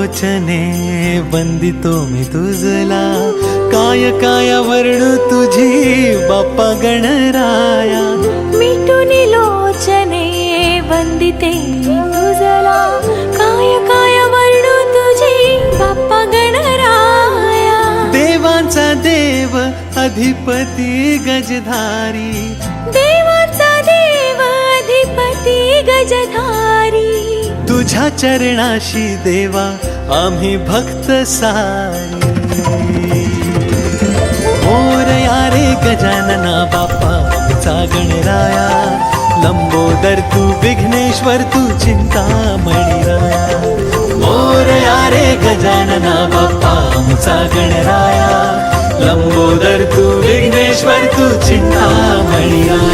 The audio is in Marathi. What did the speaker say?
लोचने वंदितो मी तुझला, काय काय वर्णू तुझी बाप्पा गणराया. मिटून लोचने वंदिते मी तुझला, काय काय वर्णू तुझी बाप्पा गणराया. देवांचा देव अधिपती गजधारी, देवाचा देव अधिपती गजधारी. तुझ्या चरणाशी देवा आम्ही भक्त सारी. मोरया रे गजानना बाप्पा आमचा गणराया, लंबोदर तू विघ्नेश्वर तू चिंतामणी राया. मोरया रे गजानना बाप्पा आमचा गणराया, लंबोदर तू विघ्नेश्वर तू चिंतामणी राया.